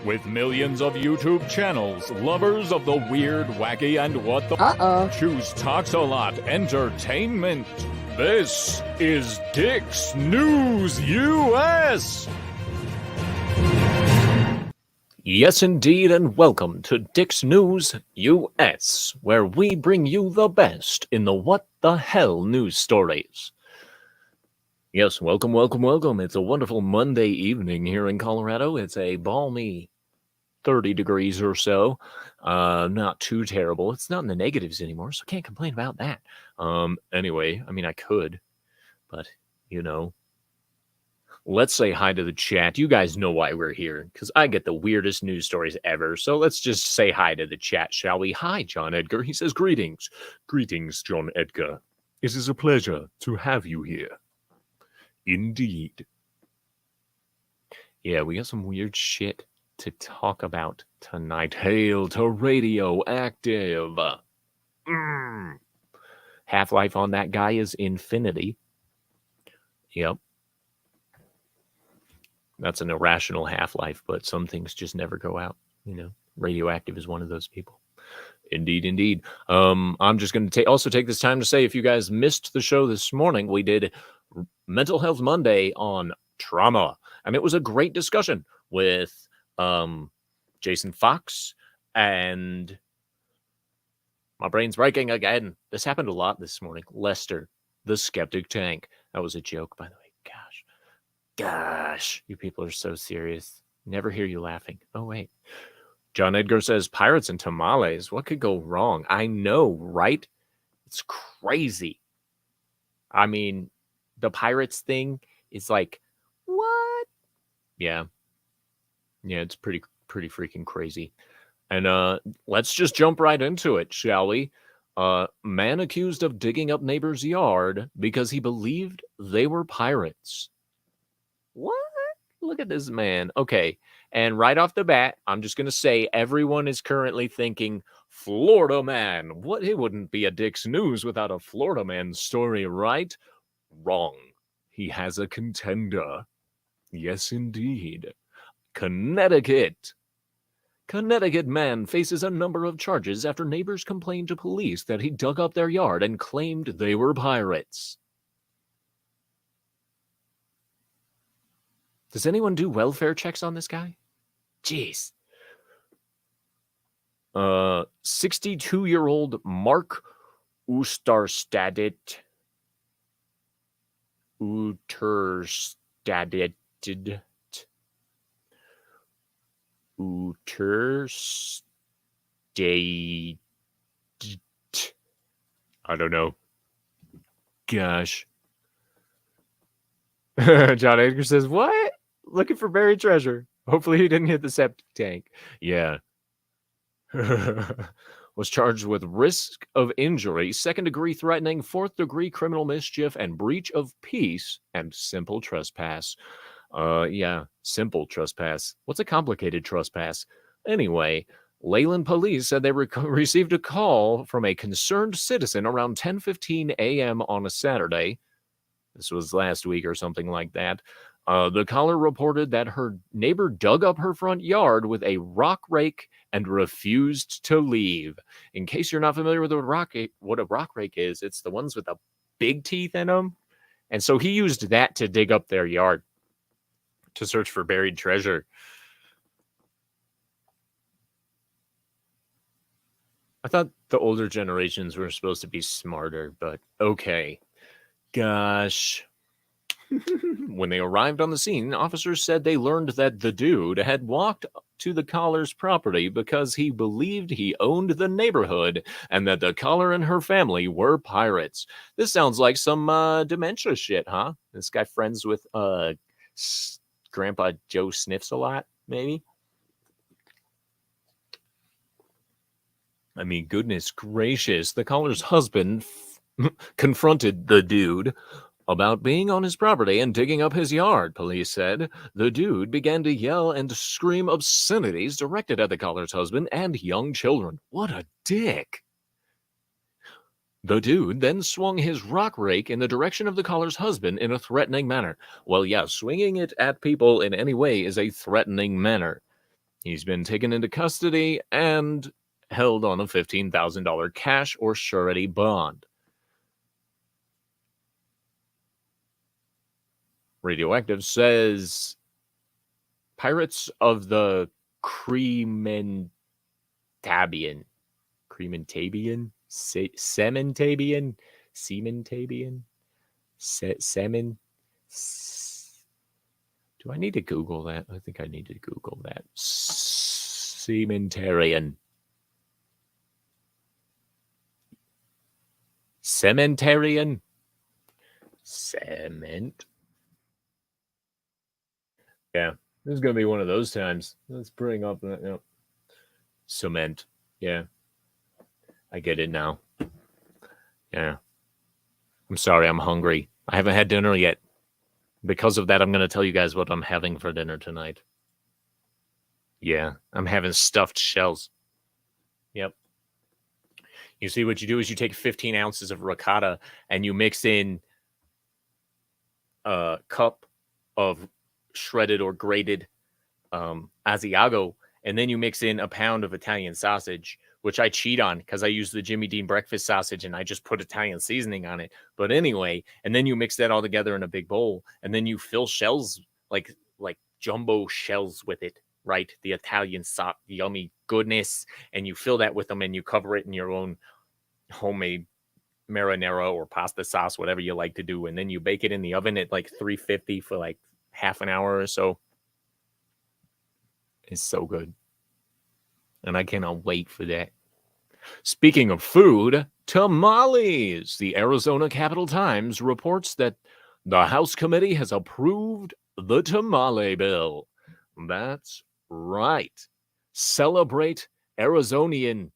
With millions of YouTube channels, lovers of the weird, wacky, and what the choose Talks-A-Lot Entertainment. This is Dix News U.S. Yes, indeed, and welcome to Dix News U.S., where we bring you the best in the what the hell news stories. Yes, welcome, welcome, welcome. It's a wonderful Monday evening here in Colorado. It's a balmy 30 degrees or so. Not too terrible. It's not in the negatives anymore, so can't complain about that. Anyway, I mean, I could, but, you know. Let's say hi to the chat. You guys know why we're here, because I get the weirdest news stories ever. So let's just say hi to the chat, shall we? Hi, John Edgar. He says, greetings. Greetings, John Edgar. It is a pleasure to have you here. Indeed. Yeah, we got some weird shit to talk about tonight. Hail to radioactive. Half-life on that guy is infinity. Yep. That's an irrational half-life, but some things just never go out. You know, radioactive is one of those people. Indeed, indeed. I'm just going to also take this time to say, if you guys missed the show this morning, we did Mental Health Monday on trauma, and it was a great discussion with Jason Fox, and my brain's breaking again. This happened a lot this morning. Lester, the Skeptic Tank. That was a joke, by the way. Gosh, you people are so serious. Never hear you laughing. Oh, wait. John Edgar says, pirates and tamales. What could go wrong? I know, right? It's crazy. I mean, the pirates thing is like, what? Yeah. Yeah, it's pretty freaking crazy. And let's just jump right into it, shall we? Man accused of digging up neighbor's yard because he believed they were pirates. What? Look at this man. Okay. And right off the bat, I'm just going to say everyone is currently thinking, Florida man. What? It wouldn't be a Dix News without a Florida man story, right? Wrong. He has a contender. Yes, indeed. Connecticut. Connecticut man faces a number of charges after neighbors complained to police that he dug up their yard and claimed they were pirates. Does anyone do welfare checks on this guy? Jeez. 62-year-old Mark Uterstadit. I don't know. Gosh. John Edgar says, what? Looking for buried treasure. Hopefully he didn't hit the septic tank. Yeah. Was charged with risk of injury, second-degree threatening, fourth-degree criminal mischief, and breach of peace, and simple trespass. Yeah, simple trespass. What's a complicated trespass? Anyway, Leyland police said they received a call from a concerned citizen around 10:15 a.m. on a Saturday. This was last week or something like that. The caller reported that her neighbor dug up her front yard with a rock rake and refused to leave. In case you're not familiar with what a rock rake is, it's the ones with the big teeth in them. And so he used that to dig up their yard to search for buried treasure. I thought the older generations were supposed to be smarter, but okay. Gosh. When they arrived on the scene, officers said they learned that the dude had walked to the caller's property because he believed he owned the neighborhood and that the caller and her family were pirates. This sounds like some dementia shit, huh? This guy friends with Grandpa Joe Sniffs a lot, maybe? I mean, goodness gracious. The caller's husband confronted the dude about being on his property and digging up his yard, police said. The dude began to yell and scream obscenities directed at the caller's husband and young children. What a dick. The dude then swung his rock rake in the direction of the caller's husband in a threatening manner. Well, yeah, swinging it at people in any way is a threatening manner. He's been taken into custody and held on a $15,000 cash or surety bond. Radioactive says pirates of the Crementabian, Sementabian, Semen. Do I need to Google that? I think I need to Google that. Cementarian. Cementarian. Cement. Yeah, this is going to be one of those times. Let's bring up that. Cement. Yeah. I get it now. Yeah. I'm sorry, I'm hungry. I haven't had dinner yet. Because of that, I'm going to tell you guys what I'm having for dinner tonight. Yeah, I'm having stuffed shells. Yep. You see, what you do is you take 15 ounces of ricotta and you mix in a cup of shredded or grated Asiago, and then you mix in a pound of Italian sausage, which I cheat on because I use the Jimmy Dean breakfast sausage and I just put Italian seasoning on it. But anyway, and then you mix that all together in a big bowl, and then you fill shells like jumbo shells with it, right? The Italian yummy goodness, and you fill that with them, and you cover it in your own homemade marinara or pasta sauce, whatever you like to do, and then you bake it in the oven at like 350 for like half an hour or so. It's so good. And I cannot wait for that. Speaking of food, tamales. The Arizona Capital Times reports that the House committee has approved the tamale bill. That's right. Celebrate Arizonians,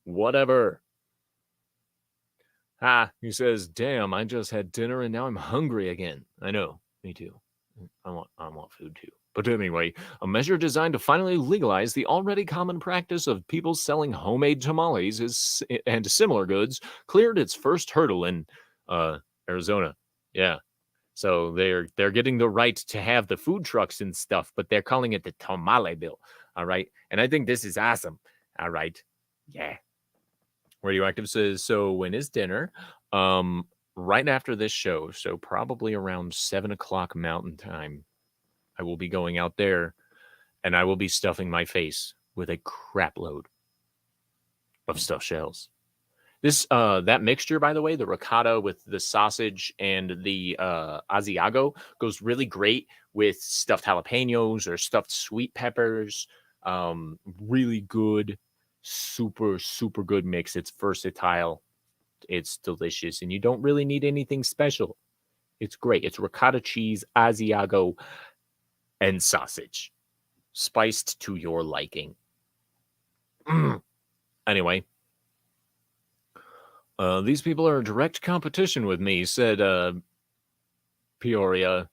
whatever. He says, damn, I just had dinner and now I'm hungry again. I know, me too. I want food too. But anyway, a measure designed to finally legalize the already common practice of people selling homemade tamales and similar goods cleared its first hurdle in Arizona. Yeah. So they're getting the right to have the food trucks and stuff, but they're calling it the tamale bill. All right. And I think this is awesome. All right. Yeah. Radioactive says, so when is dinner? Right after this show, so probably around 7:00 Mountain Time, I will be going out there and I will be stuffing my face with a crap load of stuffed shells. This that mixture, by the way, the ricotta with the sausage and the Asiago goes really great with stuffed jalapenos or stuffed sweet peppers. Really good, super, super good mix. It's versatile. It's delicious, and you don't really need anything special. It's great. It's ricotta cheese, Asiago, and sausage, spiced to your liking. Anyway, these people are in direct competition with me, said Peoria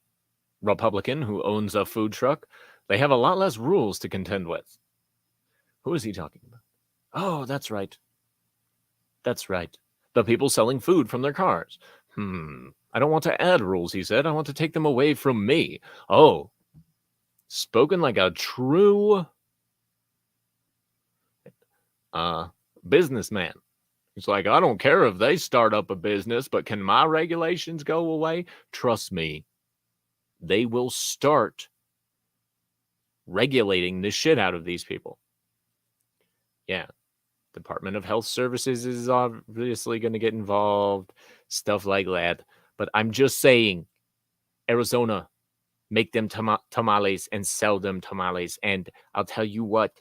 Republican who owns a food truck. They have a lot less rules to contend with. Who is he talking about? Oh, that's right. That's right. The people selling food from their cars. I don't want to add rules, he said. I want to take them away from me. Oh, spoken like a true businessman. It's like, I don't care if they start up a business, but can my regulations go away? Trust me, they will start regulating the shit out of these people. Yeah. Department of Health Services is obviously going to get involved, stuff like that. But I'm just saying, Arizona, make them tamales and sell them tamales. And I'll tell you what,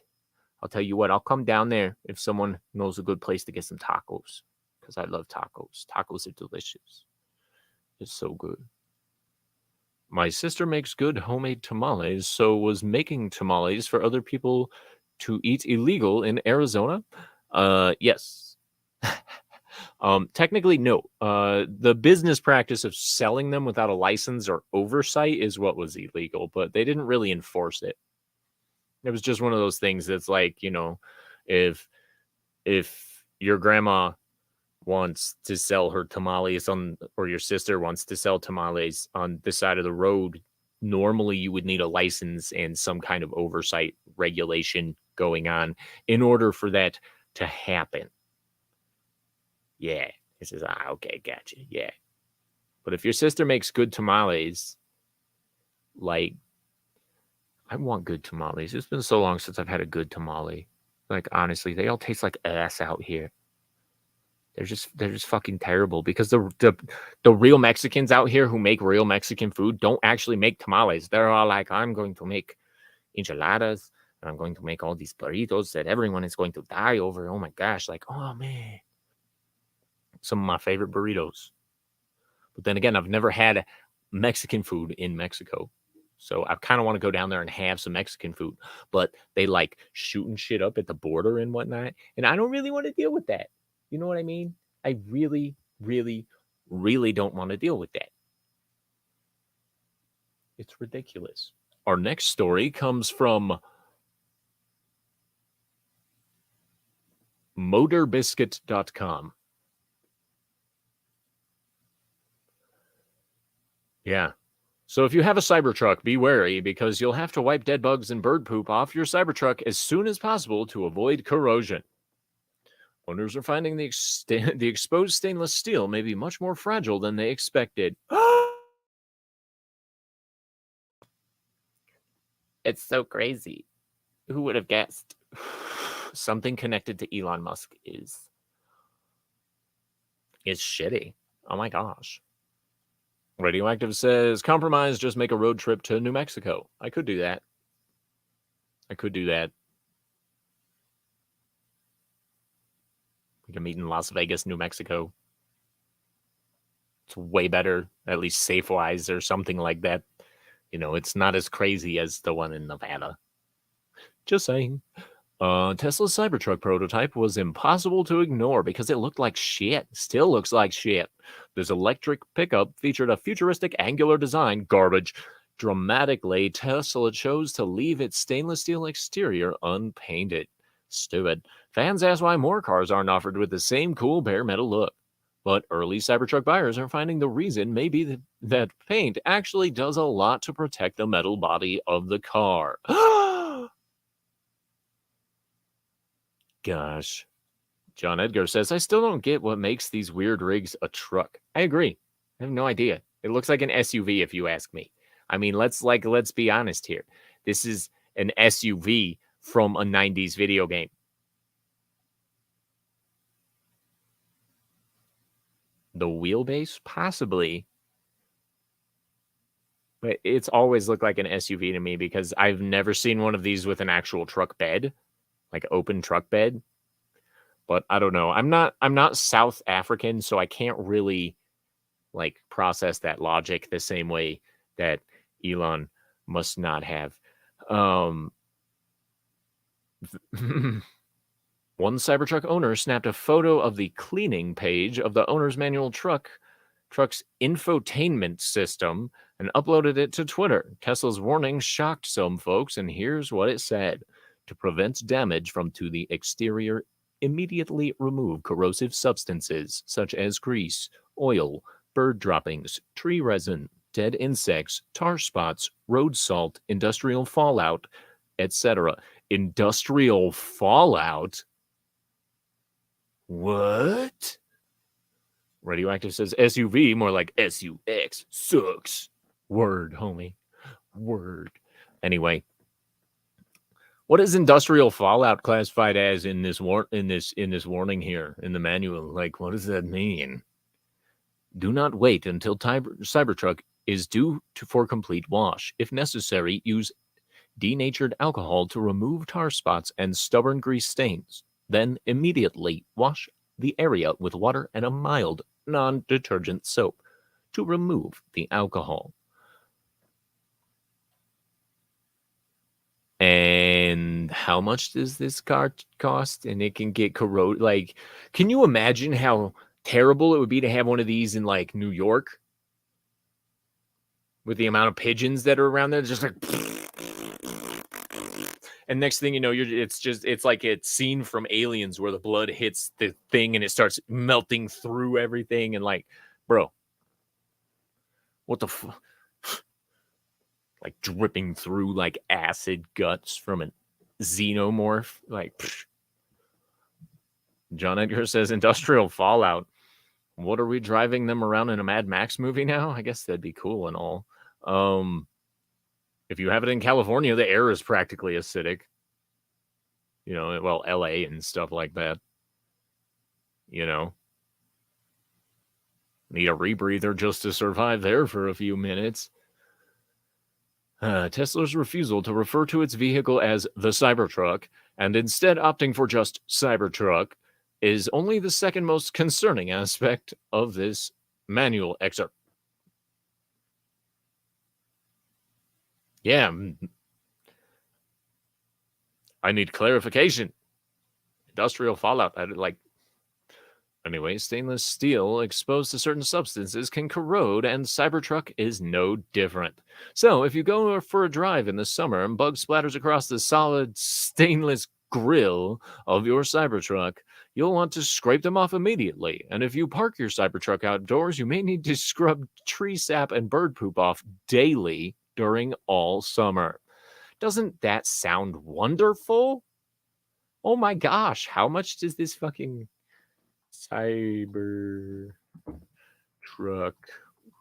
I'll come down there if someone knows a good place to get some tacos, because I love tacos. Tacos are delicious. It's so good. My sister makes good homemade tamales, so was making tamales for other people to eat illegal in Arizona? Yes. Technically, no. The business practice of selling them without a license or oversight is what was illegal, but they didn't really enforce it. It was just one of those things that's like, if your grandma wants to sell her tamales or your sister wants to sell tamales on this side of the road, normally you would need a license and some kind of oversight regulation going on in order for that to happen. Yeah. He says, okay, gotcha. Yeah. But if your sister makes good tamales, like, I want good tamales. It's been so long since I've had a good tamale. Like, honestly, they all taste like ass out here. They're just fucking terrible because the real Mexicans out here who make real Mexican food don't actually make tamales. They're all like, I'm going to make enchiladas and I'm going to make all these burritos that everyone is going to die over. Oh my gosh, like, oh man. Some of my favorite burritos. But then again, I've never had Mexican food in Mexico. So I kind of want to go down there and have some Mexican food. But they like shooting shit up at the border and whatnot. And I don't really want to deal with that. You know what I mean? I really, really, really don't want to deal with that. It's ridiculous. Our next story comes from motorbiscuit.com. Yeah. So if you have a Cybertruck, be wary because you'll have to wipe dead bugs and bird poop off your Cybertruck as soon as possible to avoid corrosion. Owners are finding the exposed stainless steel may be much more fragile than they expected. It's so crazy. Who would have guessed? Something connected to Elon Musk is shitty. Oh my gosh. Radioactive says, compromise, just make a road trip to New Mexico. I could do that. I could do that. We can meet in Las Vegas, New Mexico. It's way better, at least safe-wise or something like that. You know, it's not as crazy as the one in Nevada. Just saying. Tesla's Cybertruck prototype was impossible to ignore because it looked like shit. Still looks like shit. This electric pickup featured a futuristic angular design, garbage. Dramatically, Tesla chose to leave its stainless steel exterior unpainted. Stupid. Fans ask why more cars aren't offered with the same cool bare metal look. But early Cybertruck buyers are finding the reason may be that paint actually does a lot to protect the metal body of the car. Gosh. John Edgar says, I still don't get what makes these weird rigs a truck. I agree. I have no idea. It looks like an SUV if you ask me. I mean, let's be honest here. This is an SUV from a 90s video game. The wheelbase? Possibly. But it's always looked like an SUV to me because I've never seen one of these with an actual truck bed, like open truck bed. But I don't know. I'm not South African, so I can't really like process that logic the same way that Elon must not have. One Cybertruck owner snapped a photo of the cleaning page of the owner's manual truck's infotainment system and uploaded it to Twitter. Tesla's warning shocked some folks, and here's what it said. To prevent damage to the exterior, immediately remove corrosive substances such as grease, oil, bird droppings, tree resin, dead insects, tar spots, road salt, industrial fallout, etc. Industrial fallout? What? Radioactive says SUV, more like SUX. Sucks. Word, homie. Word. Anyway, what is industrial fallout classified as in this warning here in the manual? Like, what does that mean? Do not wait until Cybertruck is due for complete wash. If necessary, use denatured alcohol to remove tar spots and stubborn grease stains. Then immediately wash the area with water and a mild non-detergent soap to remove the alcohol. And how much does this car cost? And it can get corroded. Like, can you imagine how terrible it would be to have one of these in like New York with the amount of pigeons that are around there? Just like, and next thing you know, it's like it's seen from Aliens where the blood hits the thing and it starts melting through everything. And like, bro, what the like dripping through like acid guts from a xenomorph. Like, psh. John Edgar says industrial fallout. What are we driving them around in a Mad Max movie now? I guess that'd be cool and all. If you have it in California, the air is practically acidic. You know, well, LA and stuff like that. You know, need a rebreather just to survive there for a few minutes. Tesla's refusal to refer to its vehicle as the Cybertruck and instead opting for just Cybertruck is only the second most concerning aspect of this manual excerpt. Yeah, I need clarification. Industrial fallout. Anyway, stainless steel exposed to certain substances can corrode, and Cybertruck is no different. So, if you go for a drive in the summer and bug splatters across the solid stainless grill of your Cybertruck, you'll want to scrape them off immediately. And if you park your Cybertruck outdoors, you may need to scrub tree sap and bird poop off daily during all summer. Doesn't that sound wonderful? Oh my gosh, how much does this fucking Cybertruck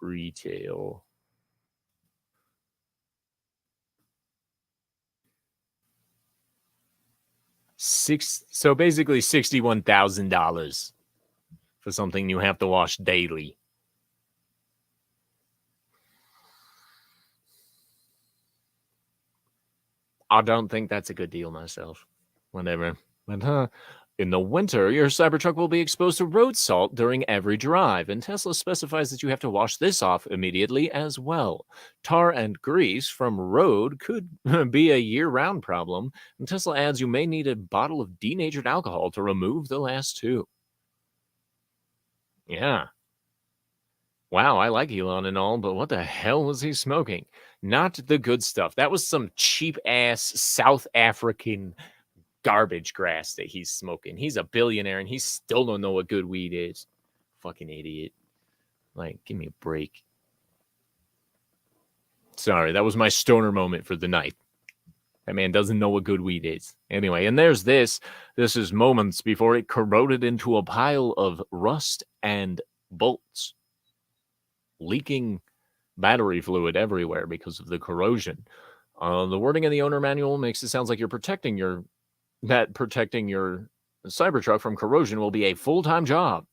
retail? So basically $61,000 for something you have to wash daily. I don't think that's a good deal myself. Whatever. But in the winter, your Cybertruck will be exposed to road salt during every drive, and Tesla specifies that you have to wash this off immediately as well. Tar and grease from road could be a year-round problem, and Tesla adds you may need a bottle of denatured alcohol to remove the last two. Yeah. Wow, I like Elon and all, but what the hell was he smoking? Not the good stuff. That was some cheap-ass South African garbage grass that he's smoking. He's a billionaire and he still don't know what good weed is. Fucking idiot. Like, give me a break. Sorry, that was my stoner moment for the night. That man doesn't know what good weed is. Anyway, and there's this. This is moments before it corroded into a pile of rust and bolts, leaking battery fluid everywhere because of the corrosion. The wording in the owner manual makes it sound like protecting your Cybertruck from corrosion will be a full-time job.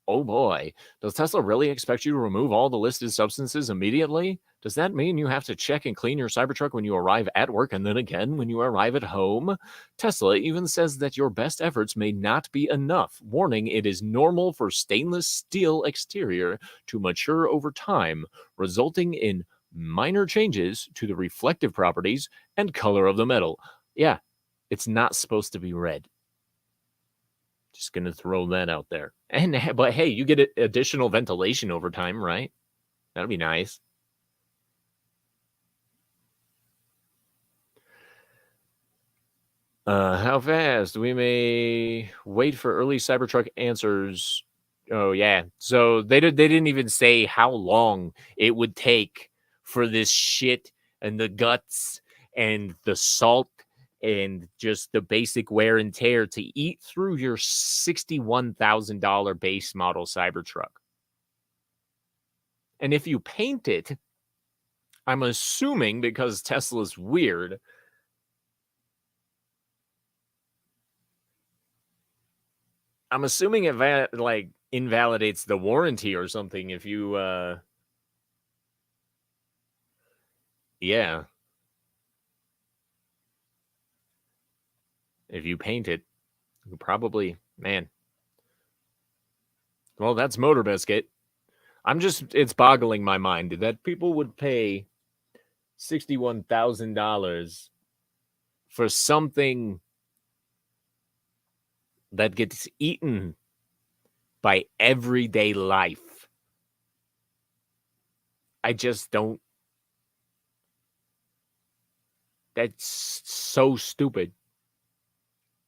Oh boy, does Tesla really expect you to remove all the listed substances immediately? Does that mean you have to check and clean your Cybertruck when you arrive at work and then again when you arrive at home? Tesla even says that your best efforts may not be enough, warning it is normal for stainless steel exterior to mature over time, resulting in minor changes to the reflective properties and color of the metal. Yeah, it's not supposed to be red. Just going to throw that out there. But hey, you get additional ventilation over time, right? That'd be nice. How fast? We may wait for early Cybertruck answers. Oh, yeah. So they didn't even say how long it would take for this shit and the guts and the salt and just the basic wear and tear to eat through your $61,000 base model Cybertruck. And if you paint it, I'm assuming because Tesla's weird, I'm assuming it like invalidates the warranty or something if you yeah. If you paint it, you probably, man. Well, that's Motor Biscuit. It's boggling my mind that people would pay $61,000 for something that gets eaten by everyday life. I just don't. That's so stupid.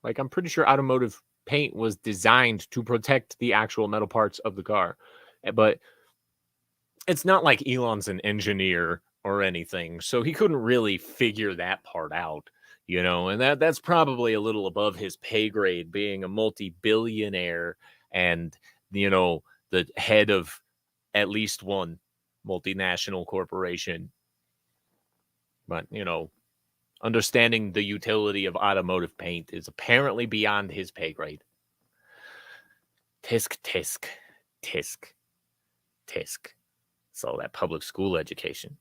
Like, I'm pretty sure automotive paint was designed to protect the actual metal parts of the car. But it's not like Elon's an engineer or anything, so he couldn't really figure that part out, and that's probably a little above his pay grade, being a multi-billionaire and, you know, the head of at least one multinational corporation. But, understanding the utility of automotive paint is apparently beyond his pay grade. Tisk, tisk, tisk, tisk. So that public school education.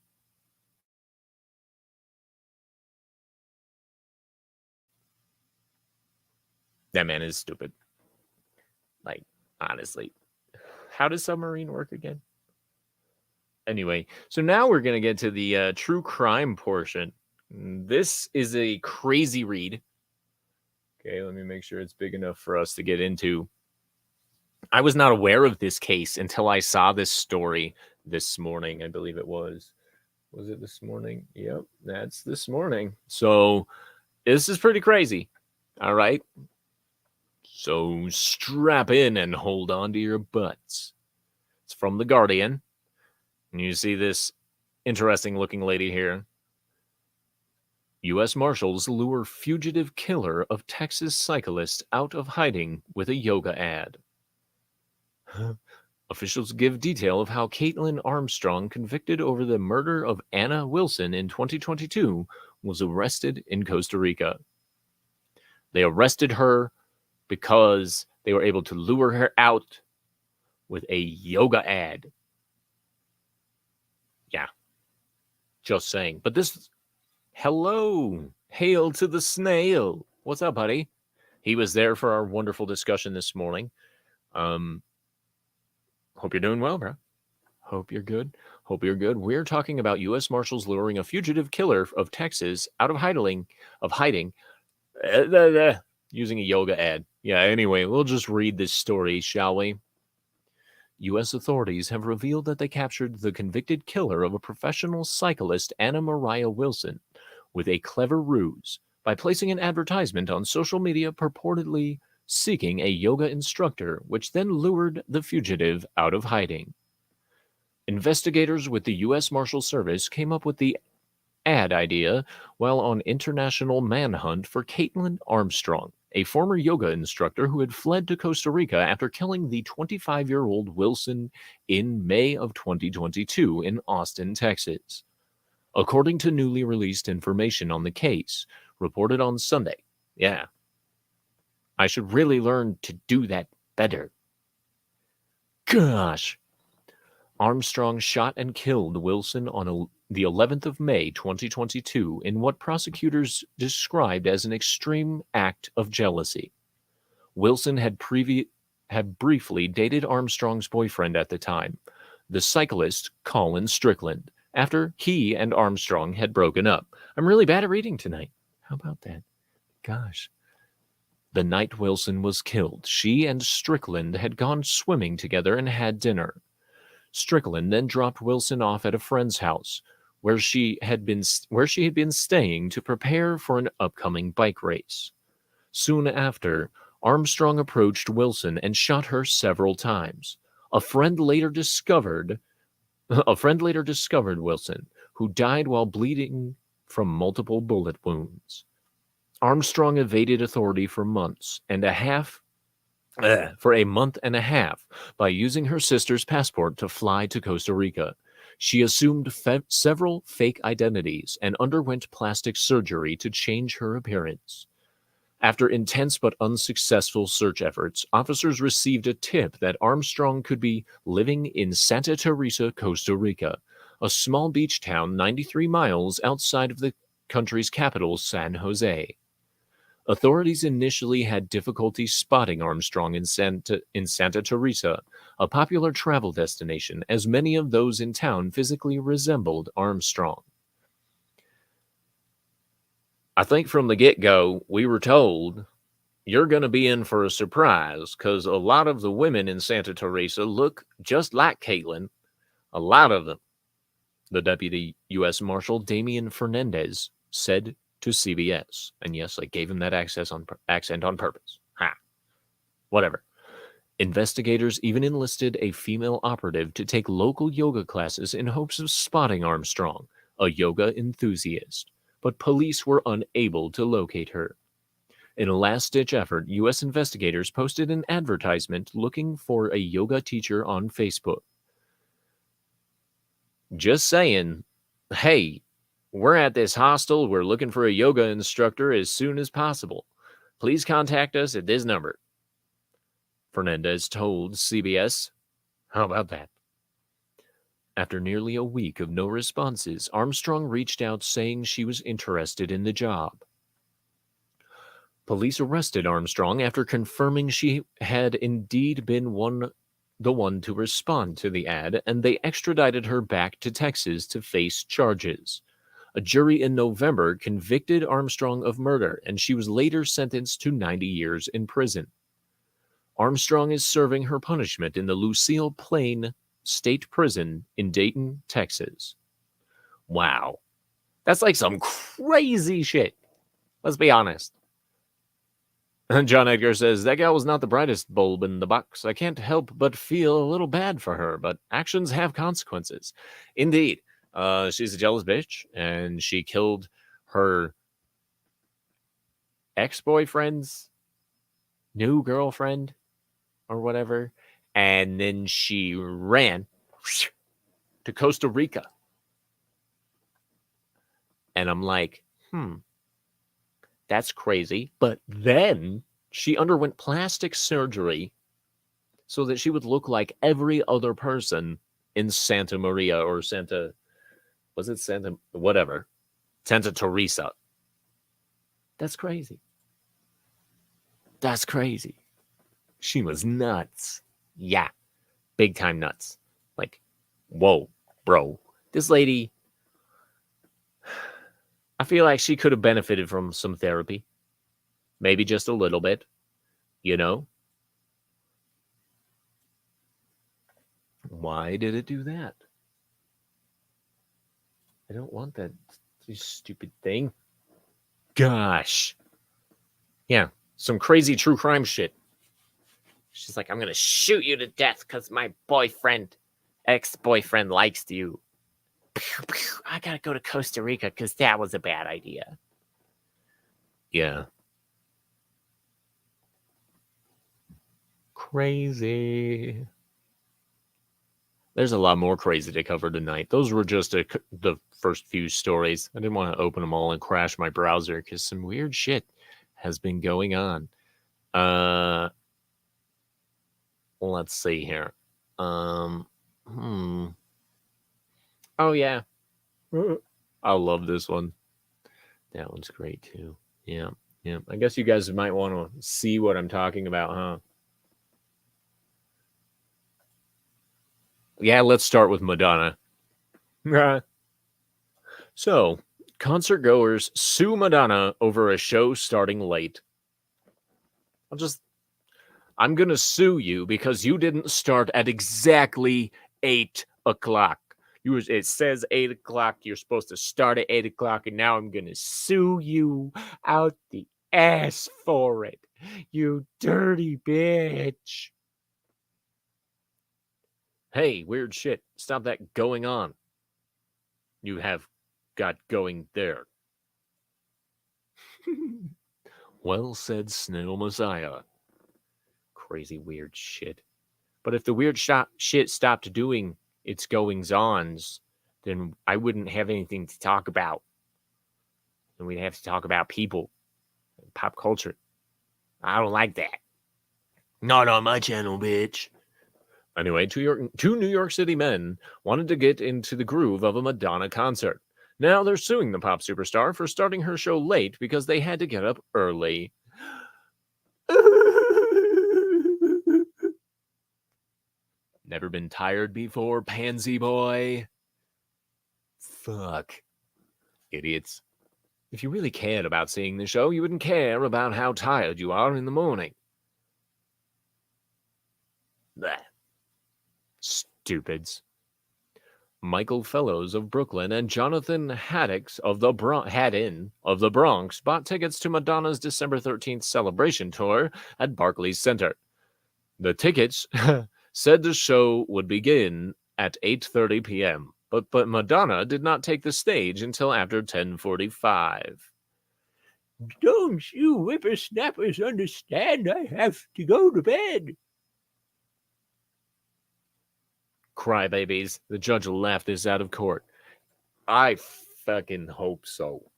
That man is stupid. Like, honestly. How does submarine work again? Anyway, so now we're going to get to the true crime portion. This is a crazy read. Okay, let me make sure it's big enough for us to get into. I was not aware of this case until I saw this story this morning. I believe it was. Was it this morning? Yep, that's this morning. So this is pretty crazy. All right. So strap in and hold on to your butts. It's from The Guardian. And you see this interesting looking lady here. U.S. Marshals lure fugitive killer of Texas cyclist out of hiding with a yoga ad. Officials give detail of how Caitlin Armstrong, convicted over the murder of Anna Wilson in 2022, was arrested in Costa Rica. They arrested her because they were able to lure her out with a yoga ad. Yeah, just saying. But this, hello, hail to the snail. What's up, buddy? He was there for our wonderful discussion this morning. Hope you're doing well, bro. Hope you're good. Hope you're good. We're talking about U.S. Marshals luring a fugitive killer of Texas out of hiding, using a yoga ad. Yeah, anyway, we'll just read this story, shall we? U.S. authorities have revealed that they captured the convicted killer of a professional cyclist, Anna Maria Wilson, with a clever ruse by placing an advertisement on social media purportedly seeking a yoga instructor, which then lured the fugitive out of hiding. Investigators with the U.S. Marshal Service came up with the ad idea while on international manhunt for Caitlin Armstrong, a former yoga instructor who had fled to Costa Rica after killing the 25-year-old Wilson in May of 2022 in Austin, Texas. According to newly released information on the case, reported on Sunday. Yeah. I should really learn to do that better. Gosh. Armstrong shot and killed Wilson on the 11th of May, 2022, in what prosecutors described as an extreme act of jealousy. Wilson had briefly dated Armstrong's boyfriend at the time, the cyclist Colin Strickland, after he and Armstrong had broken up. I'm really bad at reading tonight. How about that? Gosh. The night Wilson was killed, she and Strickland had gone swimming together and had dinner. Strickland then dropped Wilson off at a friend's house, where she had been staying to prepare for an upcoming bike race. Soon after, Armstrong approached Wilson and shot her several times. A friend later discovered Wilson, who died while bleeding from multiple bullet wounds. Armstrong evaded authority for a month and a half by using her sister's passport to fly to Costa Rica. She assumed several fake identities and underwent plastic surgery to change her appearance. After intense but unsuccessful search efforts, officers received a tip that Armstrong could be living in Santa Teresa, Costa Rica, a small beach town 93 miles outside of the country's capital, San Jose. Authorities initially had difficulty spotting Armstrong in Santa Teresa, a popular travel destination, as many of those in town physically resembled Armstrong. I think from the get-go, we were told, you're going to be in for a surprise, because a lot of the women in Santa Teresa look just like Caitlin. A lot of them. The Deputy U.S. Marshal Damian Fernandez said to CBS. And yes, I gave him that accent on purpose. Ha. Whatever. Investigators even enlisted a female operative to take local yoga classes in hopes of spotting Armstrong, a yoga enthusiast, but police were unable to locate her. In a last-ditch effort, U.S. investigators posted an advertisement looking for a yoga teacher on Facebook. Just saying, hey, we're at this hostel. We're looking for a yoga instructor as soon as possible. Please contact us at this number. Fernandez told CBS. How about that? After nearly a week of no responses, Armstrong reached out saying she was interested in the job. Police arrested Armstrong after confirming she had indeed been the one to respond to the ad, and they extradited her back to Texas to face charges. A jury in November convicted Armstrong of murder, and she was later sentenced to 90 years in prison. Armstrong is serving her punishment in the Lucille Plain State Prison in Dayton, Texas. Wow. That's like some crazy shit. Let's be honest. John Edgar says, that gal was not the brightest bulb in the box. I can't help but feel a little bad for her, but actions have consequences. Indeed. She's a jealous bitch, and she killed her ex-boyfriend's new girlfriend or whatever, and then she ran to Costa Rica. And I'm like, that's crazy. But then she underwent plastic surgery so that she would look like every other person in Santa Maria or Santa Teresa. That's crazy. That's crazy. She was nuts. Yeah. Big time nuts. Like, whoa, bro. This lady, I feel like she could have benefited from some therapy. Maybe just a little bit. You know? Why did it do that? I don't want that stupid thing. Gosh. Yeah, some crazy true crime shit. She's like, I'm going to shoot you to death because my ex-boyfriend likes you. I got to go to Costa Rica because that was a bad idea. Yeah. Crazy. There's a lot more crazy to cover tonight. Those were just the first few stories. I didn't want to open them all and crash my browser because some weird shit has been going on. Let's see here. Oh, yeah. I love this one. That one's great, too. Yeah. I guess you guys might want to see what I'm talking about, huh? Yeah, let's start with Madonna. So, concert goers sue Madonna over a show starting late. I'm going to sue you because you didn't start at exactly 8 o'clock. It says 8 o'clock. You're supposed to start at 8 o'clock, and now I'm going to sue you out the ass for it. You dirty bitch. Hey, weird shit. Stop that going on. You have got going there. Well said, Snail Messiah. Crazy weird shit. But if the weird shit stopped doing its goings-ons, then I wouldn't have anything to talk about. And we'd have to talk about people. Pop culture. I don't like that. Not on my channel, bitch. Anyway, two New York City men wanted to get into the groove of a Madonna concert. Now they're suing the pop superstar for starting her show late because they had to get up early. Never been tired before, pansy boy? Fuck. Idiots. If you really cared about seeing the show, you wouldn't care about how tired you are in the morning. Blech. Stupids. Michael Fellows of Brooklyn and Jonathan Haddix of the Bronx bought tickets to Madonna's December 13th celebration tour at Barclays Center. The tickets said the show would begin at 8:30 p.m. But Madonna did not take the stage until after 10:45. Don't you whippersnappers understand I have to go to bed? Crybabies. The judge laughed this out of court. I fucking hope so.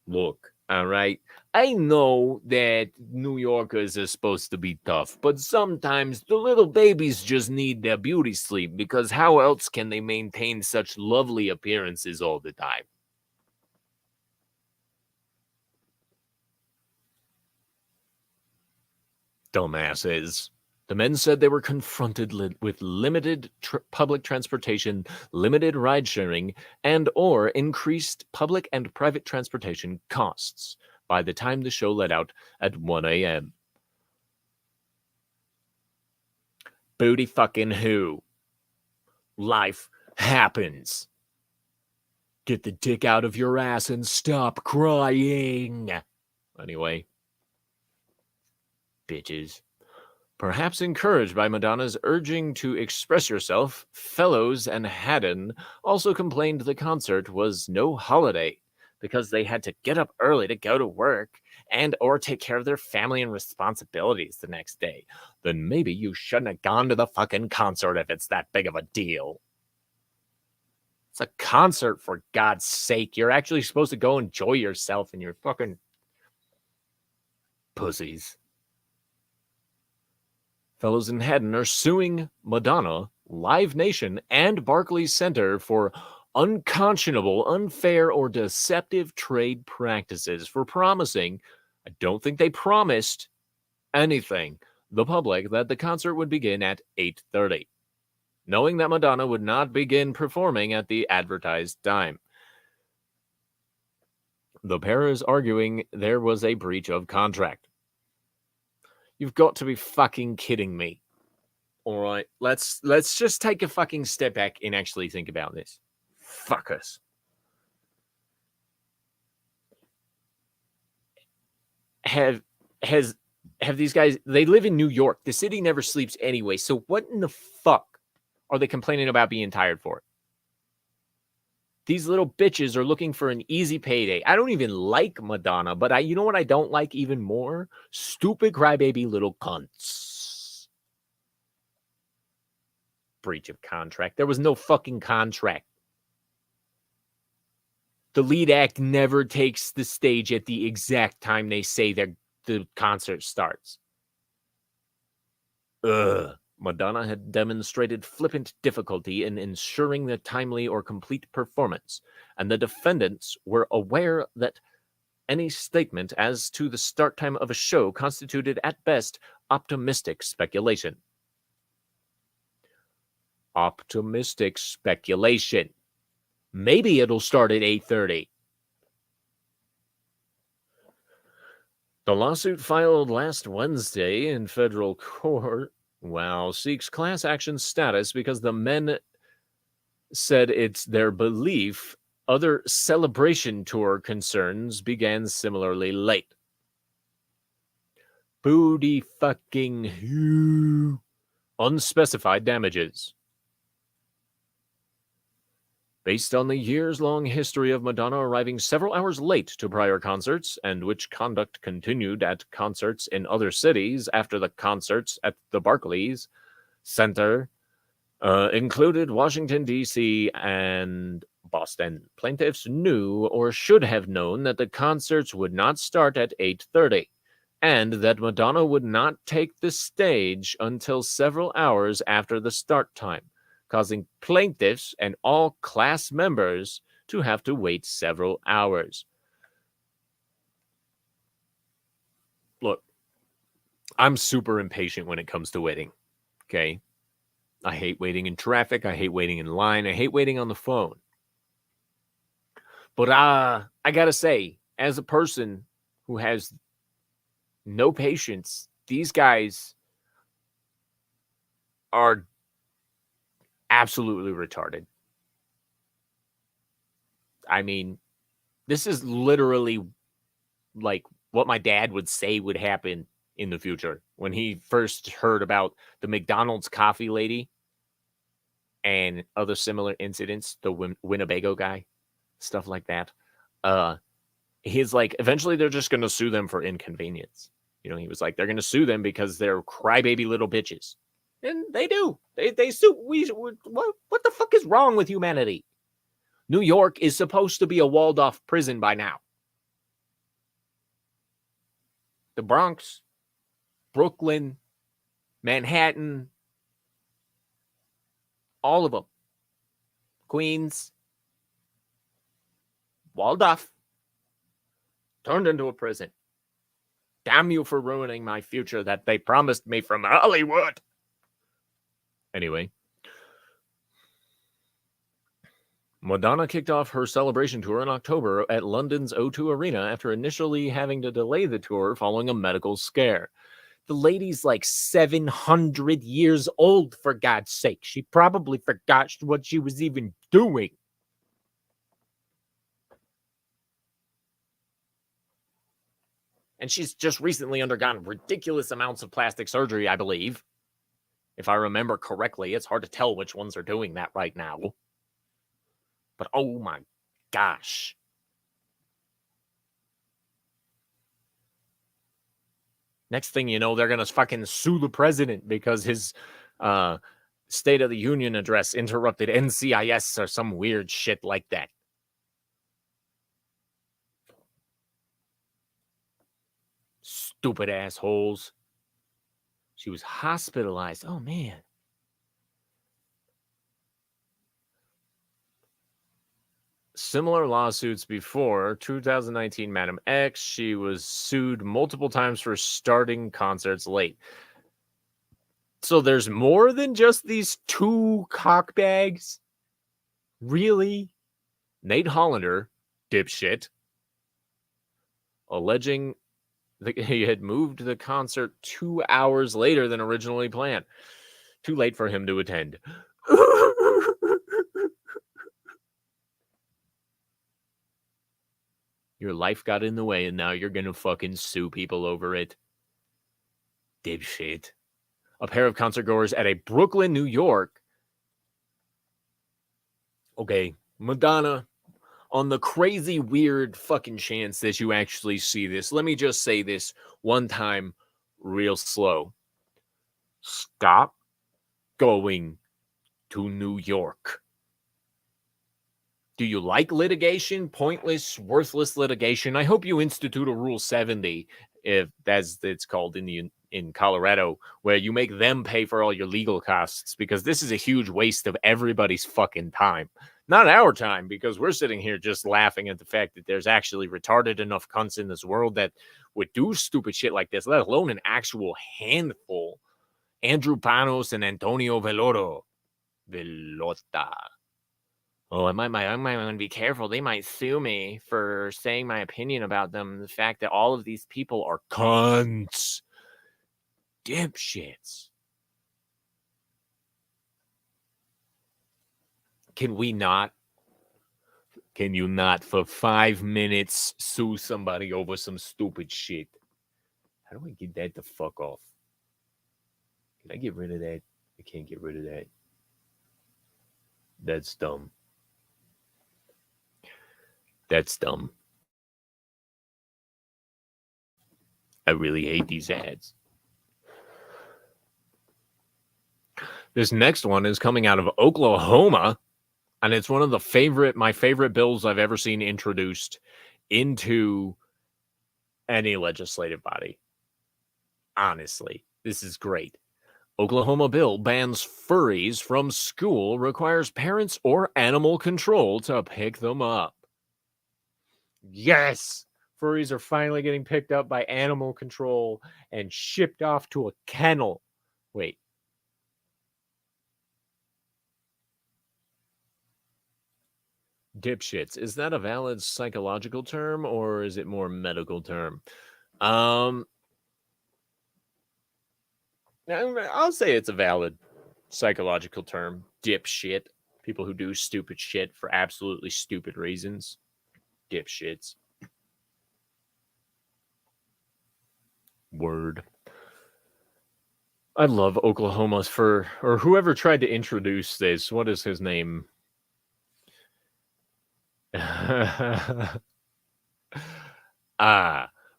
Look, all right? I know that New Yorkers are supposed to be tough, but sometimes the little babies just need their beauty sleep because how else can they maintain such lovely appearances all the time? Dumbasses. The men said they were confronted with limited public transportation, limited ride sharing, and or increased public and private transportation costs by the time the show let out at 1 a.m. Booty fucking who? Life happens. Get the dick out of your ass and stop crying. Anyway, bitches. Perhaps encouraged by Madonna's urging to express yourself, Fellows and Haddon also complained the concert was no holiday because they had to get up early to go to work and or take care of their family and responsibilities the next day. Then maybe you shouldn't have gone to the fucking concert if it's that big of a deal. It's a concert, for God's sake. You're actually supposed to go enjoy yourself and you're fucking pussies. Fellows and Haddon are suing Madonna, Live Nation, and Barclays Center for unconscionable, unfair, or deceptive trade practices for promising, I don't think they promised anything, the public that the concert would begin at 8:30, knowing that Madonna would not begin performing at the advertised time. The pair is arguing there was a breach of contract. You've got to be fucking kidding me. All right, let's just take a fucking step back and actually think about this. Fuckers. Have these guys, they live in New York. The city never sleeps anyway. So what in the fuck are they complaining about being tired for? These little bitches are looking for an easy payday. I don't even like Madonna, but you know what I don't like even more? Stupid crybaby little cunts. Breach of contract. There was no fucking contract. The lead act never takes the stage at the exact time they say the concert starts. Madonna had demonstrated flippant difficulty in ensuring the timely or complete performance, and the defendants were aware that any statement as to the start time of a show constituted at best optimistic speculation. Optimistic speculation. Maybe it'll start at 8:30. The lawsuit filed last Wednesday in federal court, seeks class action status because the men said it's their belief other celebration tour concerns began similarly late. Booty fucking who? Unspecified damages. Based on the years-long history of Madonna arriving several hours late to prior concerts, and which conduct continued at concerts in other cities after the concerts at the Barclays Center, included Washington, D.C., and Boston. Plaintiffs knew or should have known that the concerts would not start at 8:30, and that Madonna would not take the stage until several hours after the start time, causing plaintiffs and all class members to have to wait several hours. Look, I'm super impatient when it comes to waiting, okay? I hate waiting in traffic. I hate waiting in line. I hate waiting on the phone. But I gotta say, as a person who has no patience, these guys are absolutely retarded. I mean, this is literally like what my dad would say would happen in the future when he first heard about the McDonald's coffee lady. and other similar incidents, the Winnebago guy, stuff like that. He's like, eventually they're just going to sue them for inconvenience. He was like, they're going to sue them because they're crybaby little bitches. And they do. They sue. What the fuck is wrong with humanity? New York is supposed to be a walled off prison by now. The Bronx, Brooklyn, Manhattan, all of them. Queens, walled off, turned into a prison. Damn you for ruining my future that they promised me from Hollywood. Anyway, Madonna kicked off her celebration tour in October at London's O2 Arena after initially having to delay the tour following a medical scare. The lady's like 700 years old, for God's sake. She probably forgot what she was even doing. And she's just recently undergone ridiculous amounts of plastic surgery, I believe. If I remember correctly, it's hard to tell which ones are doing that right now. But oh my gosh. Next thing you know, they're going to fucking sue the president because his State of the Union address interrupted NCIS or some weird shit like that. Stupid assholes. She was hospitalized. Oh, man. Similar lawsuits before. 2019, Madam X. She was sued multiple times for starting concerts late. So there's more than just these two cockbags? Really? Nate Hollander, dipshit, alleging that he had moved the concert 2 hours later than originally planned. Too late for him to attend. Your life got in the way and now you're going to fucking sue people over it. Dipshit. A pair of concert goers at a Brooklyn, New York. Okay, Madonna, on the crazy, weird fucking chance that you actually see this, let me just say this one time real slow. Stop going to New York. Do you like litigation? Pointless, worthless litigation? I hope you institute a Rule 70, if as it's called in Colorado, where you make them pay for all your legal costs, because this is a huge waste of everybody's fucking time. Not our time, because we're sitting here just laughing at the fact that there's actually retarded enough cunts in this world that would do stupid shit like this, let alone an actual handful. Andrew Panos and Antonio Velota. Oh, I might want to be careful. They might sue me for saying my opinion about them. The fact that all of these people are cunts. Dipshits. Can you not for 5 minutes sue somebody over some stupid shit? How do I get that the fuck off? Can I get rid of that? I can't get rid of that. That's dumb. That's dumb. I really hate these ads. This next one is coming out of Oklahoma, and it's one of my favorite bills I've ever seen introduced into any legislative body. Honestly, this is great. Oklahoma bill bans furries from school, requires parents or animal control to pick them up. Yes! Furries are finally getting picked up by animal control and shipped off to a kennel. Wait. Dipshits. Is that a valid psychological term or is it more medical term? I'll say it's a valid psychological term. Dipshit. People who do stupid shit for absolutely stupid reasons. Dipshits. Word. I love Oklahoma's fur, or whoever tried to introduce this. What is his name?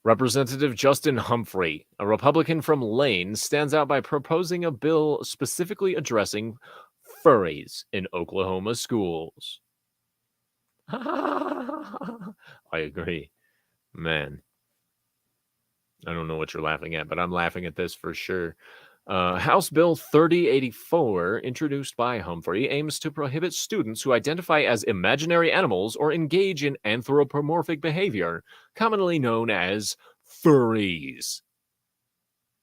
Representative Justin Humphrey, a Republican from Lane, stands out by proposing a bill specifically addressing furries in Oklahoma schools. I agree. Man, I don't know what you're laughing at, but I'm laughing at this for sure. House Bill 3084, introduced by Humphrey, aims to prohibit students who identify as imaginary animals or engage in anthropomorphic behavior, commonly known as furries.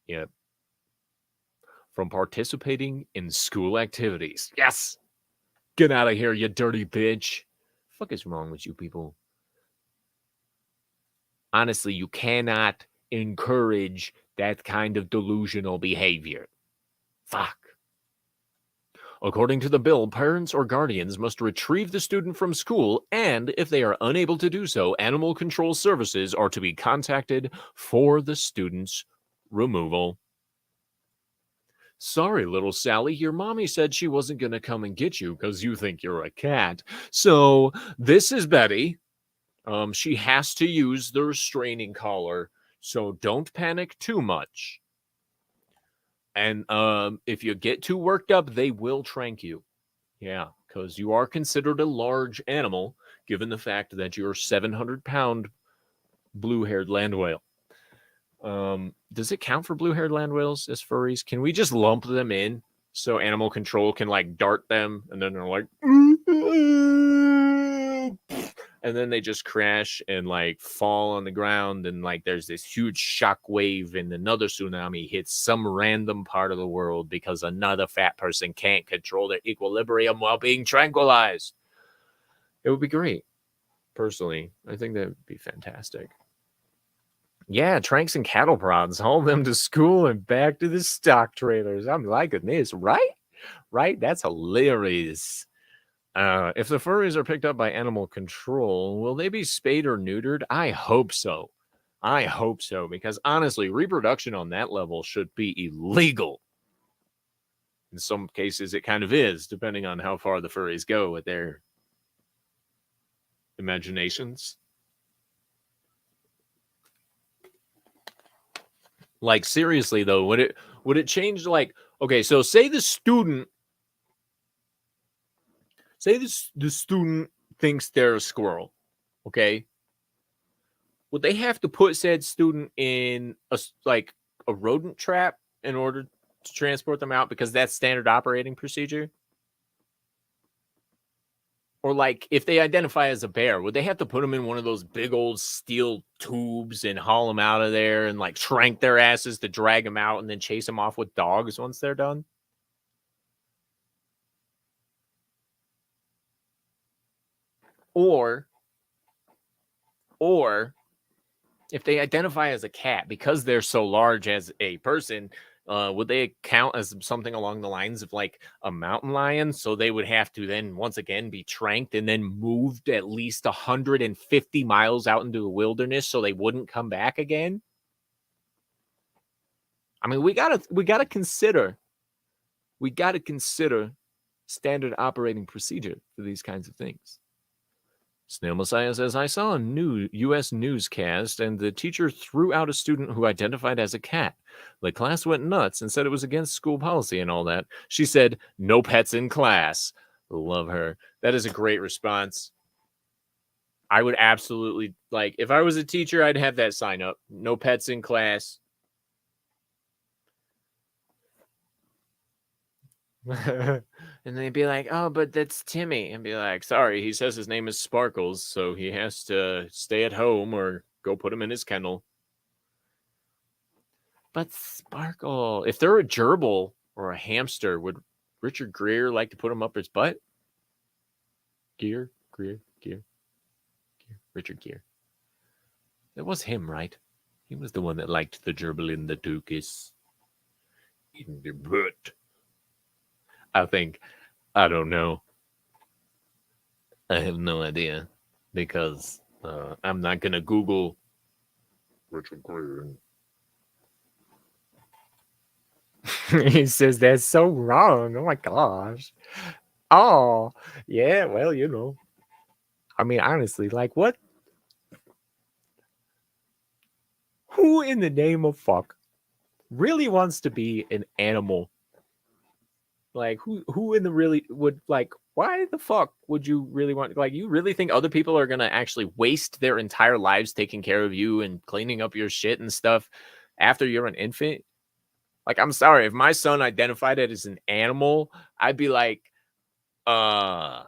Yep. From participating in school activities. Yes! Get out of here, you dirty bitch. Fuck is wrong with you people? Honestly, you cannot encourage that kind of delusional behavior. Fuck. According to the bill, parents or guardians must retrieve the student from school, and if they are unable to do so, animal control services are to be contacted for the student's removal. Sorry, little Sally, your mommy said she wasn't going to come and get you because you think you're a cat. So this is Betty. She has to use the restraining collar, so don't panic too much. And if you get too worked up, they will trank you. Yeah, because you are considered a large animal, given the fact that you're a 700-pound blue-haired land whale. Does it count for blue-haired land whales as furries? Can we just lump them in so animal control can like dart them and then they're like, and then they just crash and like fall on the ground and like there's this huge shock wave and another tsunami hits some random part of the world because another fat person can't control their equilibrium while being tranquilized. It would be great. Personally, I think that would be fantastic. Yeah, tranks and cattle prods, haul them to school and back to the stock trailers. I'm liking this, right? Right? That's hilarious. If the furries are picked up by animal control, will they be spayed or neutered? I hope so. I hope so, because honestly, reproduction on that level should be illegal. In some cases, it kind of is, depending on how far the furries go with their imaginations. Like, seriously, though, would it change, like, okay, so say the student thinks they're a squirrel, okay? Would they have to put said student in a rodent trap in order to transport them out because that's standard operating procedure? Or like if they identify as a bear, would they have to put them in one of those big old steel tubes and haul them out of there and like trank their asses to drag them out and then chase them off with dogs once they're done? Or if they identify as a cat because they're so large as a person, would they count as something along the lines of like a mountain lion? So they would have to then once again be tranked and then moved at least 150 miles out into the wilderness so they wouldn't come back again. I mean, we gotta consider standard operating procedure for these kinds of things. Snail Messiah says, I saw a new U.S. newscast, and the teacher threw out a student who identified as a cat. The class went nuts and said it was against school policy and all that. She said, no pets in class. Love her. That is a great response. I would absolutely, like, if I was a teacher, I'd have that sign up. No pets in class. And they'd be like, oh, but that's Timmy. And be like, sorry, he says his name is Sparkles, so he has to stay at home or go put him in his kennel. But Sparkle, if they're a gerbil or a hamster, would Richard Gere like to put him up his butt? Gere. Richard Gere. It was him, right? He was the one that liked the gerbil in the Dukies. In the butt. I don't know. I have no idea because I'm not going to Google Richard Gere. He says that's so wrong. Oh my gosh. Oh, yeah. Well, I mean, honestly, like what? Who in the name of fuck really wants to be an animal? Like who in the really would like why the fuck would you really want like you really think other people are going to actually waste their entire lives taking care of you and cleaning up your shit and stuff after you're an infant? Like I'm sorry, if my son identified it as an animal, I'd be like, uh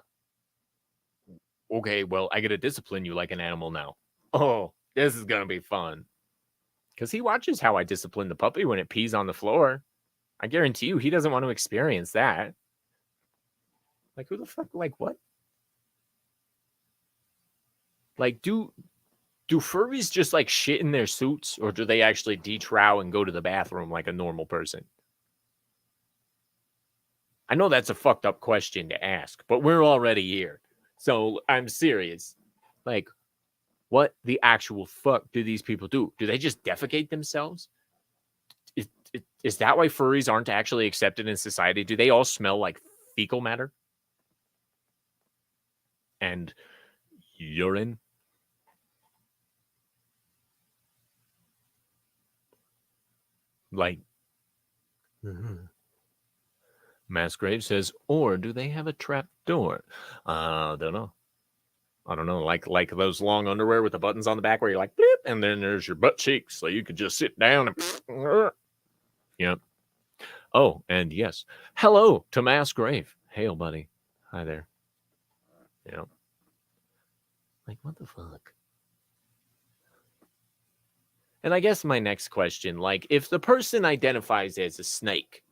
okay, well, I got to discipline you like an animal now. Oh, this is going to be fun. Cuz he watches how I discipline the puppy when it pees on the floor. I guarantee you he doesn't want to experience that. Like who the fuck like what? Like do furries just like shit in their suits or do they actually detrow and go to the bathroom like a normal person? I know that's a fucked up question to ask, but we're already here. So I'm serious. Like, what the actual fuck do these people do? Do they just defecate themselves? Is that why furries aren't actually accepted in society? Do they all smell like fecal matter and urine? Like, Massgrave says, or do they have a trap door? Don't know. I don't know, like those long underwear with the buttons on the back where you're like, bleep, and then there's your butt cheeks, so you could just sit down and yep. Oh, and yes, hello to Mass Grave. Hail, buddy. Hi there. Yeah. Like what the fuck? And I guess my next question, like, if the person identifies as a snake,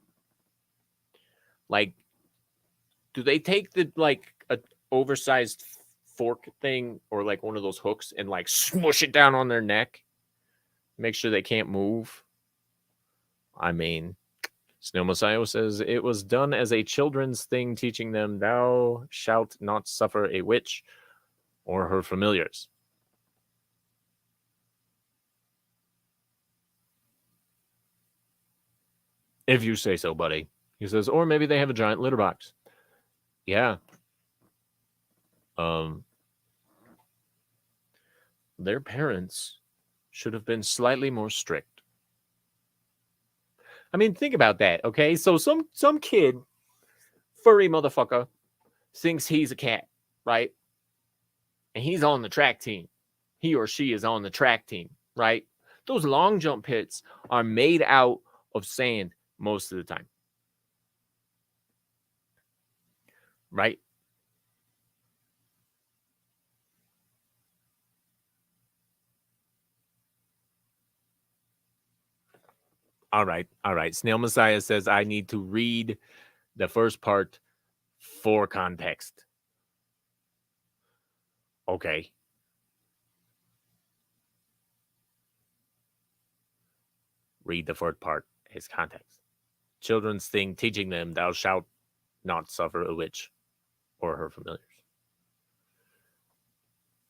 like, do they take the like a oversized fork thing or like one of those hooks and like smush it down on their neck, make sure they can't move? I mean, Snow Messiah says it was done as a children's thing, teaching them, "Thou shalt not suffer a witch or her familiars." If you say so, buddy. He says, or maybe they have a giant litter box. Yeah. Um, their parents should have been slightly more strict. I mean, think about that, okay? So some kid, furry motherfucker, thinks he's a cat, right? And he's on the track team. He or she is on the track team, right? Those long jump pits are made out of sand most of the time, right? All right, all right. Snail Messiah says I need to read the first part for context. Okay. Read the first part as context. Children's thing teaching them, thou shalt not suffer a witch or her familiars.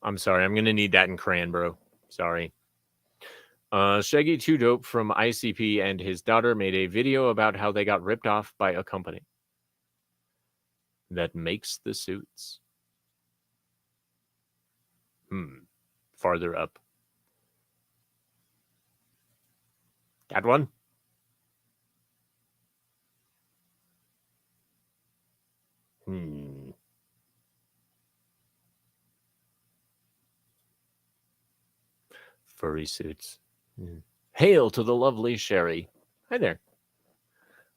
I'm sorry, I'm gonna need that in crayon, bro. Sorry. Shaggy 2 Dope from ICP and his daughter made a video about how they got ripped off by a company that makes the suits. Farther up. That one? Furry suits. Hail to the lovely Sherry. Hi there.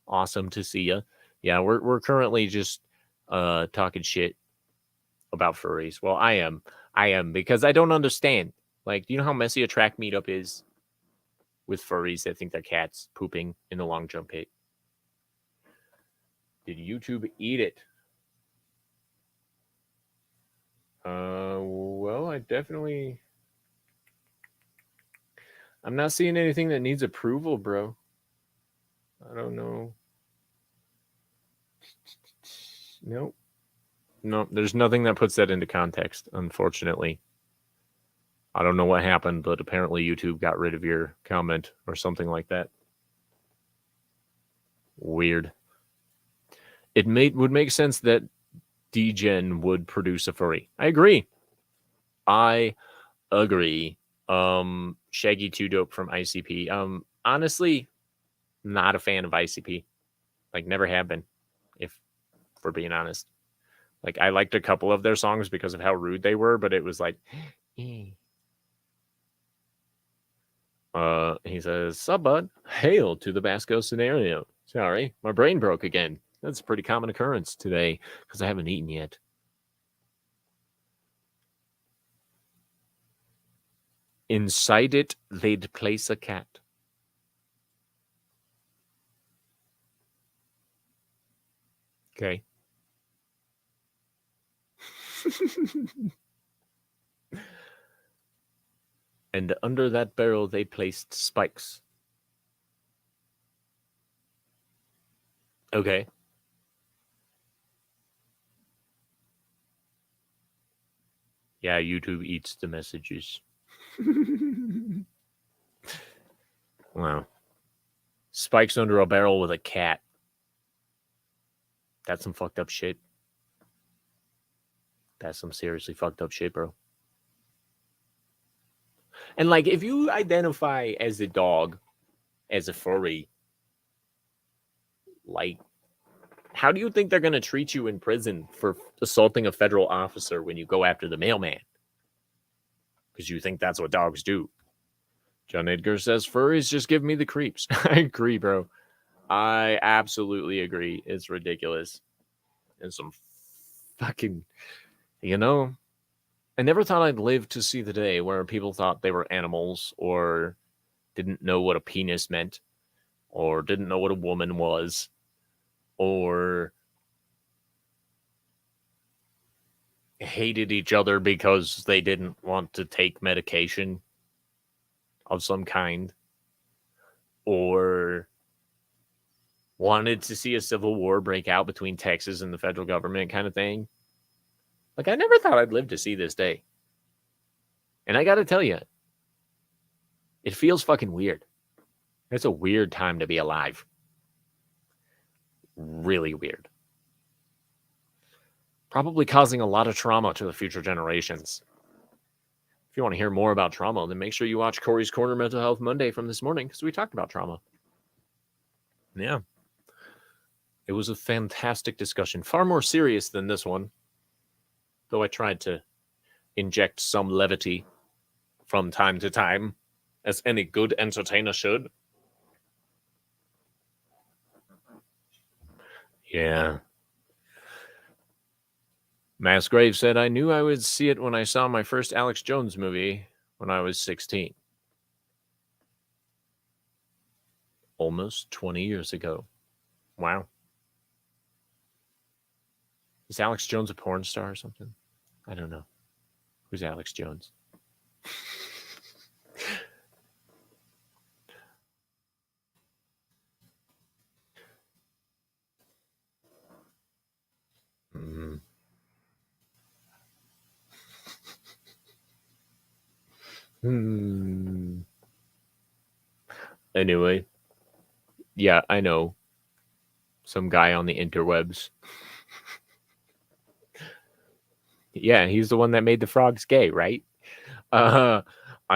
Awesome to see you. Yeah, we're currently just talking shit about furries. Well, I am because I don't understand. Like, do you know how messy a track meetup is with furries that think they're cats pooping in the long jump pit? Did YouTube eat it? Well, I'm not seeing anything that needs approval, bro. I don't know. Nope. Nope. There's nothing that puts that into context, unfortunately. I don't know what happened, but apparently YouTube got rid of your comment or something like that. Weird. It would make sense that DGen would produce a furry. I agree. I agree. Shaggy 2 Dope from ICP. Honestly, not a fan of ICP. Like, never have been, if we're being honest. Like, I liked a couple of their songs because of how rude they were, but it was like, he says, "Sup, bud? Hail to the Basco scenario. Sorry, my brain broke again. That's a pretty common occurrence today because I haven't eaten yet." Inside it, they'd place a cat. Okay. And under that barrel, they placed spikes. Okay. Yeah, YouTube eats the messages. Wow. Spikes under a barrel with a cat. That's some fucked up shit. That's some seriously fucked up shit, bro. And like, if you identify as a dog, as a furry, like, how do you think they're going to treat you in prison for assaulting a federal officer when you go after the mailman? Because you think that's what dogs do. John Edgar says, furries just give me the creeps. I agree, bro. I absolutely agree. It's ridiculous. And some fucking, you know, I never thought I'd live to see the day where people thought they were animals or didn't know what a penis meant or didn't know what a woman was or hated each other because they didn't want to take medication of some kind or wanted to see a civil war break out between Texas and the federal government kind of thing. Like, I never thought I'd live to see this day. And I got to tell you, it feels fucking weird. It's a weird time to be alive. Really weird. Probably causing a lot of trauma to the future generations. If you want to hear more about trauma, then make sure you watch Corey's Corner Mental Health Monday from this morning because we talked about trauma. Yeah. It was a fantastic discussion. Far more serious than this one, though I tried to inject some levity from time to time, as any good entertainer should. Yeah. Mass Grave said, I knew I would see it when I saw my first Alex Jones movie when I was 16. Almost 20 years ago. Wow. Is Alex Jones a porn star or something? I don't know. Who's Alex Jones? Mm. Hmm. Anyway, yeah, I know. Some guy on the interwebs. Yeah, he's the one that made the frogs gay, right? I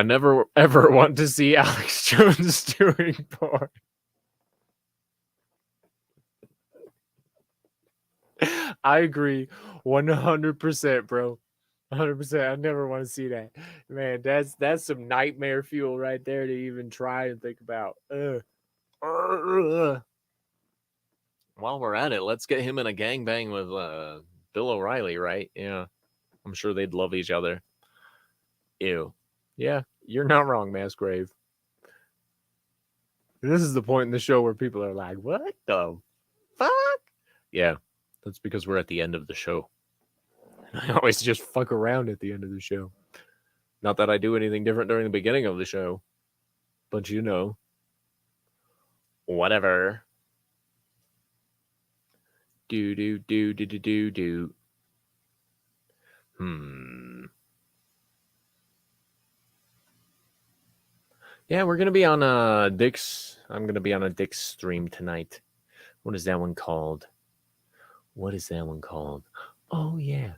never ever want to see Alex Jones doing porn. I agree 100%, bro. 100%. I never want to see that. Man, that's some nightmare fuel right there to even try and think about. While we're at it, let's get him in a gangbang with Bill O'Reilly, right? Yeah. I'm sure they'd love each other. Ew. Yeah, you're not wrong, Massgrave. This is the point in the show where people are like, what the fuck? Yeah, that's because we're at the end of the show. I always just fuck around at the end of the show. Not that I do anything different during the beginning of the show, but you know, whatever. Do. Yeah, we're gonna be on Dix. I'm gonna be on a Dix stream tonight. What is that one called? What is that one called? Oh, yeah.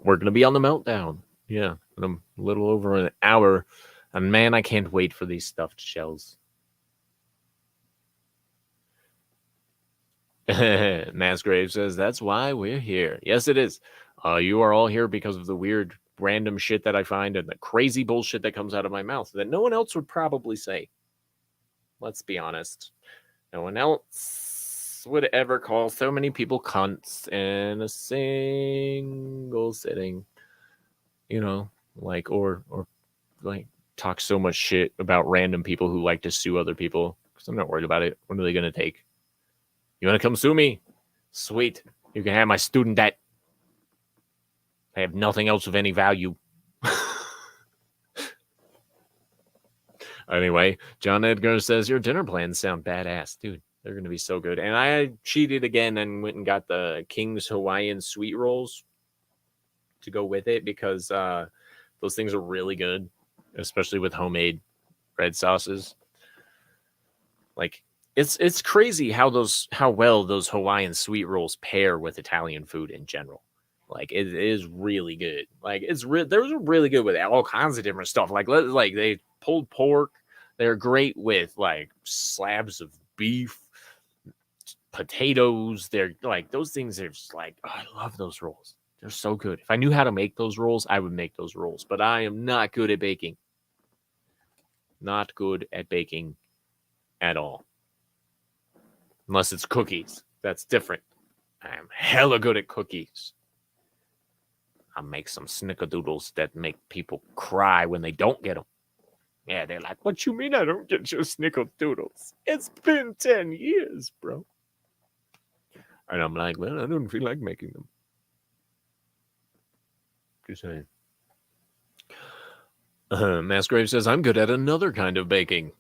We're going to be on the Meltdown. Yeah, in a little over an hour. And man, I can't wait for these stuffed shells. Massgrave says, that's why we're here. Yes, it is. You are all here because of the weird, random shit that I find and the crazy bullshit that comes out of my mouth that no one else would probably say. Let's be honest. No one else would ever call so many people cunts in a single sitting. You know, like, or like talk so much shit about random people who like to sue other people. Because I'm not worried about it. What are they going to take? You want to come sue me? Sweet. You can have my student debt. I have nothing else of any value. Anyway, John Edgar says, your dinner plans sound badass. Dude, they're going to be so good. And I cheated again and went and got the King's Hawaiian sweet rolls to go with it because those things are really good, especially with homemade red sauces. Like, it's crazy how well those Hawaiian sweet rolls pair with Italian food in general. Like, it is really good. Like, they're really good with all kinds of different stuff. Like they pulled pork. They're great with like slabs of beef, potatoes. They're like, those things are just like, oh, I love those rolls. They're so good. If I knew how to make those rolls, I would make those rolls. But I am not good at baking. Not good at baking at all. Unless it's cookies. That's different. I'm hella good at cookies. I'll make some snickerdoodles that make people cry when they don't get them. Yeah, they're like, what you mean I don't get your snickerdoodles? It's been 10 years, bro. And I'm like, well, I don't feel like making them. Just saying. Massgrave says, I'm good at another kind of baking.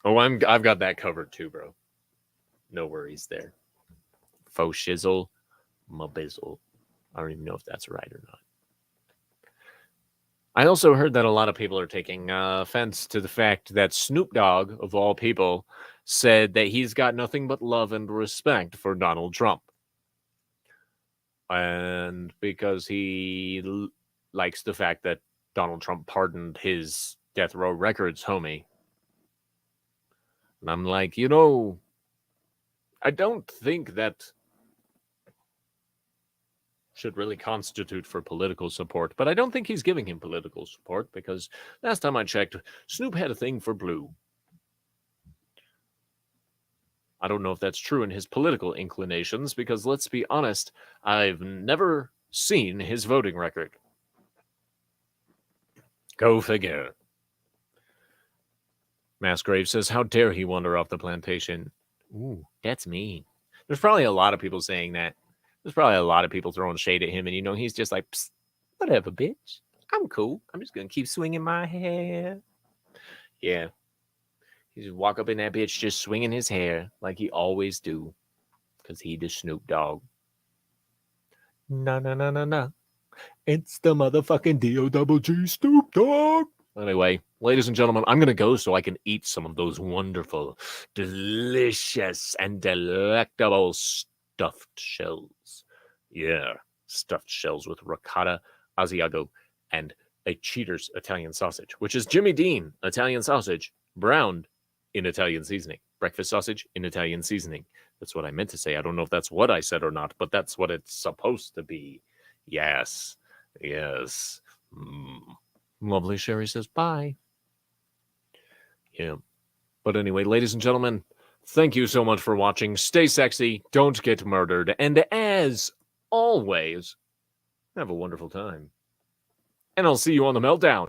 Oh, I've got that covered too, bro. No worries there. Faux shizzle, mabizzle. I don't even know if that's right or not. I also heard that a lot of people are taking offense to the fact that Snoop Dogg, of all people, said that he's got nothing but love and respect for Donald Trump. And because he likes the fact that Donald Trump pardoned his Death Row Records homie. And I'm like, I don't think that should really constitute for political support, but I don't think he's giving him political support because last time I checked, Snoop had a thing for blue. I don't know if that's true in his political inclinations because let's be honest, I've never seen his voting record. Go figure. Massgrave says, how dare he wander off the plantation? Ooh, that's mean. There's probably a lot of people saying that. There's probably a lot of people throwing shade at him, and he's just like, whatever, bitch. I'm cool. I'm just gonna keep swinging my hair. Yeah. He just walk up in that bitch just swinging his hair like he always do. Because he the Snoop Dogg. No. It's the motherfucking D-O-double-G Snoop Dogg. Anyway, ladies and gentlemen, I'm going to go so I can eat some of those wonderful, delicious, and delectable stuffed shells. Yeah, stuffed shells with ricotta, Asiago, and a Cheater's Italian sausage, which is Jimmy Dean Italian sausage, browned in Italian seasoning. Breakfast sausage in Italian seasoning. That's what I meant to say. I don't know if that's what I said or not, but that's what it's supposed to be. Yes. Lovely Sherry says bye. Yeah. But anyway, ladies and gentlemen, thank you so much for watching. Stay sexy. Don't get murdered. And as always, have a wonderful time. And I'll see you on the Meltdown.